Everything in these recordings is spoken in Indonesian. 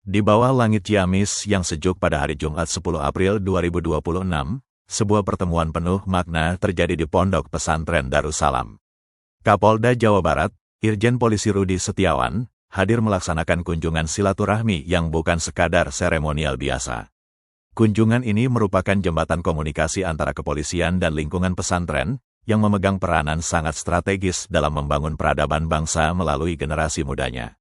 Di bawah langit Ciamis yang sejuk pada hari Jumat 10 April 2026, sebuah pertemuan penuh makna terjadi di Pondok Pesantren Darussalam. Kapolda Jawa Barat, Irjen Polisi Rudi Setiawan, hadir melaksanakan kunjungan silaturahmi yang bukan sekadar seremonial biasa. Kunjungan ini merupakan jembatan komunikasi antara kepolisian dan lingkungan pesantren, yang memegang peranan sangat strategis dalam membangun peradaban bangsa melalui generasi mudanya.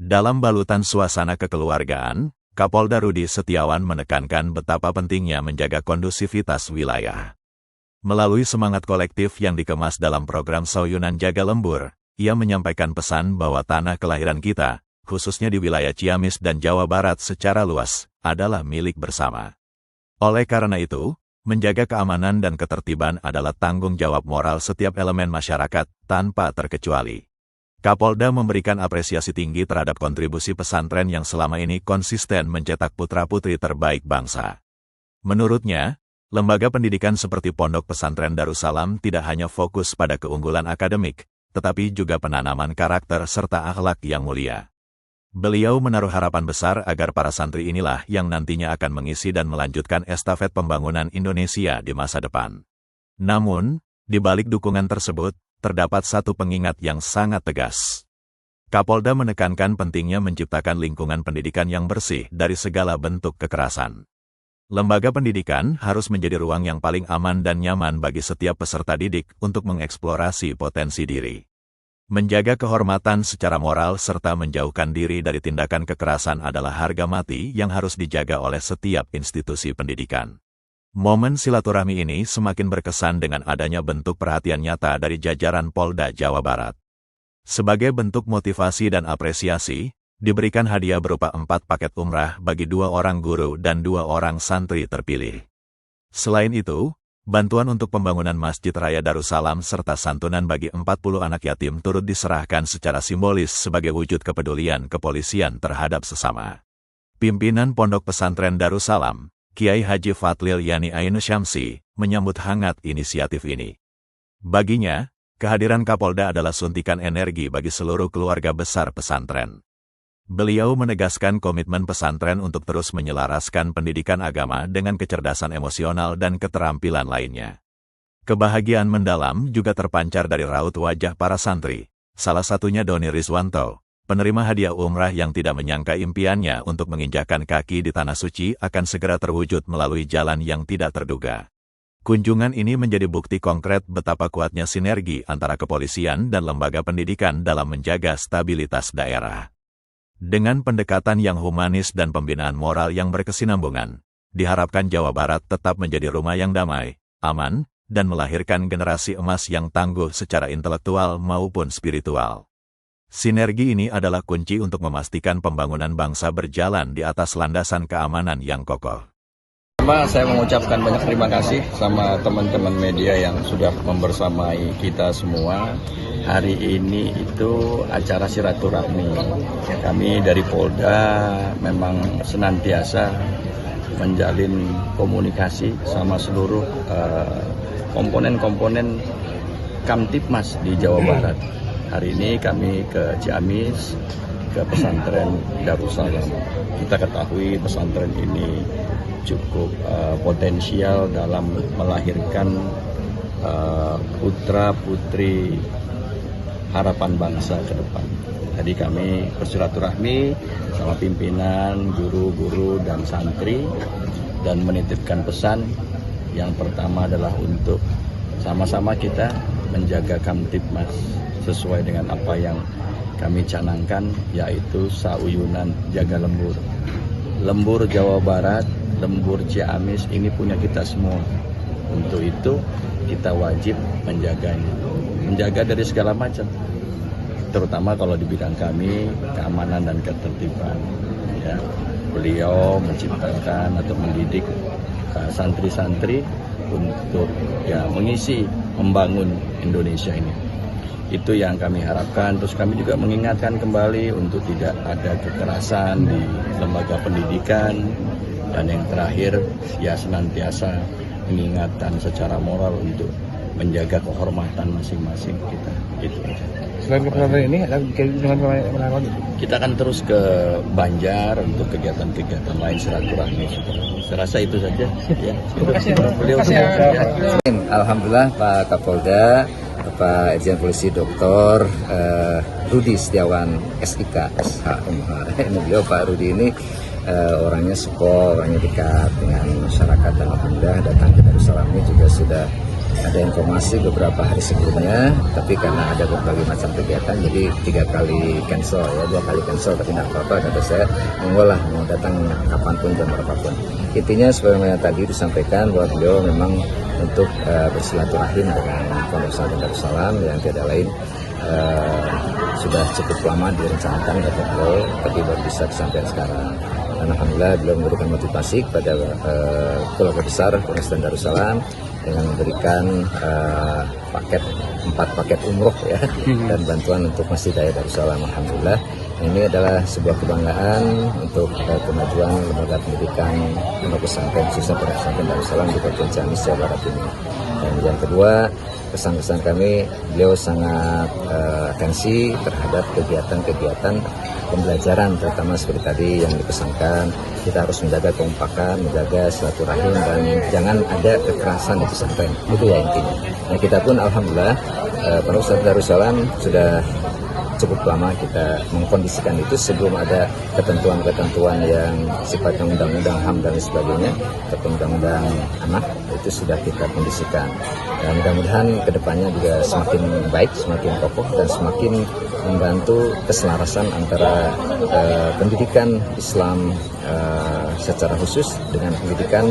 Dalam balutan suasana kekeluargaan, Kapolda Rudi Setiawan menekankan betapa pentingnya menjaga kondusivitas wilayah. Melalui semangat kolektif yang dikemas dalam program Sauyunan Jaga Lembur, ia menyampaikan pesan bahwa tanah kelahiran kita, khususnya di wilayah Ciamis dan Jawa Barat secara luas, adalah milik bersama. Oleh karena itu, menjaga keamanan dan ketertiban adalah tanggung jawab moral setiap elemen masyarakat, tanpa terkecuali. Kapolda memberikan apresiasi tinggi terhadap kontribusi pesantren yang selama ini konsisten mencetak putra-putri terbaik bangsa. Menurutnya, lembaga pendidikan seperti Pondok Pesantren Darussalam tidak hanya fokus pada keunggulan akademik, tetapi juga penanaman karakter serta akhlak yang mulia. Beliau menaruh harapan besar agar para santri inilah yang nantinya akan mengisi dan melanjutkan estafet pembangunan Indonesia di masa depan. Namun, di balik dukungan tersebut, terdapat satu pengingat yang sangat tegas. Kapolda menekankan pentingnya menciptakan lingkungan pendidikan yang bersih dari segala bentuk kekerasan. Lembaga pendidikan harus menjadi ruang yang paling aman dan nyaman bagi setiap peserta didik untuk mengeksplorasi potensi diri. Menjaga kehormatan secara moral serta menjauhkan diri dari tindakan kekerasan adalah harga mati yang harus dijaga oleh setiap institusi pendidikan. Momen silaturahmi ini semakin berkesan dengan adanya bentuk perhatian nyata dari jajaran Polda Jawa Barat. Sebagai bentuk motivasi dan apresiasi, diberikan hadiah berupa 4 paket umrah bagi 2 orang guru dan 2 orang santri terpilih. Selain itu, bantuan untuk pembangunan Masjid Raya Darussalam serta santunan bagi 40 anak yatim turut diserahkan secara simbolis sebagai wujud kepedulian kepolisian terhadap sesama. Pimpinan Pondok Pesantren Darussalam, Kiai Haji Fadlil Yani Ainus Syamsi, menyambut hangat inisiatif ini. Baginya, kehadiran Kapolda adalah suntikan energi bagi seluruh keluarga besar pesantren. Beliau menegaskan komitmen pesantren untuk terus menyelaraskan pendidikan agama dengan kecerdasan emosional dan keterampilan lainnya. Kebahagiaan mendalam juga terpancar dari raut wajah para santri, salah satunya Doni Rizwanto, penerima hadiah umrah yang tidak menyangka impiannya untuk menginjakkan kaki di Tanah Suci akan segera terwujud melalui jalan yang tidak terduga. Kunjungan ini menjadi bukti konkret betapa kuatnya sinergi antara kepolisian dan lembaga pendidikan dalam menjaga stabilitas daerah. Dengan pendekatan yang humanis dan pembinaan moral yang berkesinambungan, diharapkan Jawa Barat tetap menjadi rumah yang damai, aman, dan melahirkan generasi emas yang tangguh secara intelektual maupun spiritual. Sinergi ini adalah kunci untuk memastikan pembangunan bangsa berjalan di atas landasan keamanan yang kokoh. Pertama, saya mengucapkan banyak terima kasih sama teman-teman media yang sudah membersamai kita semua. Hari ini itu acara silaturahmi. Kami dari Polda memang senantiasa menjalin komunikasi sama seluruh komponen-komponen Kamtibmas di Jawa Barat. Hari ini kami ke Ciamis, ke pesantren Darussalam. Kita ketahui pesantren ini cukup potensial dalam melahirkan putra-putri harapan bangsa ke depan. Tadi kami bersilaturahmi sama pimpinan, guru-guru, dan santri, dan menitipkan pesan yang pertama adalah untuk sama-sama kita menjaga Kamtibmas sesuai dengan apa yang kami canangkan, yaitu Sauyunan Jaga Lembur. Lembur Jawa Barat, lembur Ciamis ini punya kita semua. Untuk itu kita wajib menjaganya. Menjaga dari segala macam. Terutama kalau di bidang kami, keamanan dan ketertiban. Ya, beliau menciptakan atau mendidik santri-santri untuk mengisi, membangun Indonesia ini. Itu yang kami harapkan. Terus kami juga mengingatkan kembali untuk tidak ada kekerasan di lembaga pendidikan. Dan yang terakhir, senantiasa mengingatkan secara moral untuk menjaga kehormatan masing-masing kita. Itu aja. Selain ke pesantren ini, ada dengan kemana lagi? Kita akan terus ke Banjar untuk kegiatan-kegiatan lain silaturahmi. Saya rasa itu saja. Ya. Beliau ya. Alhamdulillah Pak Kapolda, Pak Irjen Polisi Dr. Rudi Setiawan SIK SHM. Beliau Pak Rudi ini orangnya support, orangnya dekat dengan masyarakat, dan alhamdulillah datang ke Darussalam ini juga sudah ada informasi beberapa hari sebelumnya, tapi karena ada berbagai macam kegiatan jadi 3 kali cancel ya, 2 kali cancel, tapi tidak apa-apa, kata saya monggo lah, mau datang kapanpun dan berapapun. Intinya sebagaimana tadi disampaikan bahwa beliau memang untuk bersilaturahim dengan Pondok Pesantren Darussalam yang tidak lain sudah cukup lama direncanakan kata beliau, tapi baru bisa disampaikan sekarang. Dan alhamdulillah beliau memberikan motivasi kepada keluarga besar Pondok Pesantren Darussalam dengan memberikan 4 paket umroh ya, dan bantuan untuk Masjid Daya Darussalam. Alhamdulillah ini adalah sebuah kebanggaan untuk kemajuan lembaga pendidikan Pondok Pesantren khususnya Pondok Pesantren Darussalam di Kabupaten Ciamis, Jawa Barat ini. Dan yang kedua, kesan-kesan kami, beliau sangat atensi terhadap kegiatan-kegiatan pembelajaran, terutama seperti tadi yang dipesankan, kita harus menjaga kekompakan, menjaga silaturahim, dan jangan ada kekerasan di pesantren. Itu ya intinya. Nah, kita pun alhamdulillah Pondok Pesantren Darussalam sudah cukup lama kita mengkondisikan itu sebelum ada ketentuan-ketentuan yang sifatnya undang-undang HAM dan sebagainya, atau undang-undang anak, itu sudah kita kondisikan. Dan mudah-mudahan kedepannya juga semakin baik, semakin kokoh, dan semakin membantu keselarasan antara pendidikan Islam secara khusus dengan pendidikan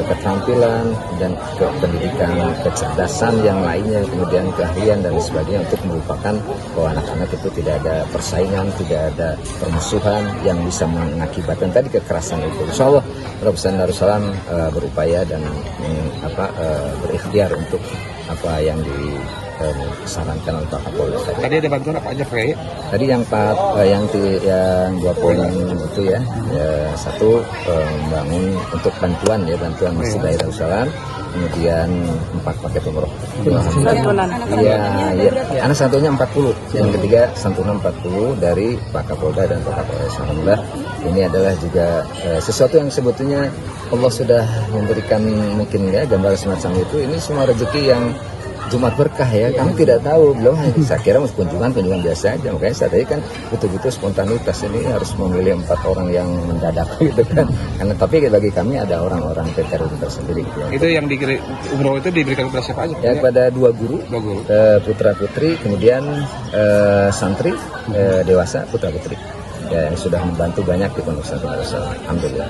keterampilan dan pendidikan kecerdasan yang lainnya, kemudian keahlian dan sebagainya, untuk merupakan bahwa anak-anak itu tidak ada persaingan, tidak ada permusuhan yang bisa mengakibatkan tadi kekerasan itu. Insya Allah Pondok Pesantren Darussalam berupaya dan berikhtiar untuk apa yang disarankan oleh Pak Kapolda. Tadi ada bantuan apa aja, Frey? Tadi yang 2 poin itu ya, satu membangun untuk bantuan Masjid Daya Darussalam, kemudian 4 paket umroh. Iya, anak santunya 40, yang ketiga santunan 40 dari Pak Kapolda dan Pak Kapolres. Alhamdulillah ini adalah juga sesuatu yang sebetulnya Allah sudah memberikan mungkin ya gambar semacam itu. Ini semua rezeki yang Jumat berkah ya, kami tidak tahu, belum, saya kira kunjungan biasa aja, makanya saya tadi kan betul-betul spontanitas, ini harus memilih 4 orang yang mendadak gitu kan, karena tapi bagi kami ada orang-orang PTRI tersendiri gitu ya. Itu yang umroh itu diberikan kepada siapa aja? Ya, kepada 2 guru, putra-putri, kemudian santri dewasa putra-putri ya, yang sudah membantu banyak di Pondok Pesantren Darussalam. Alhamdulillah.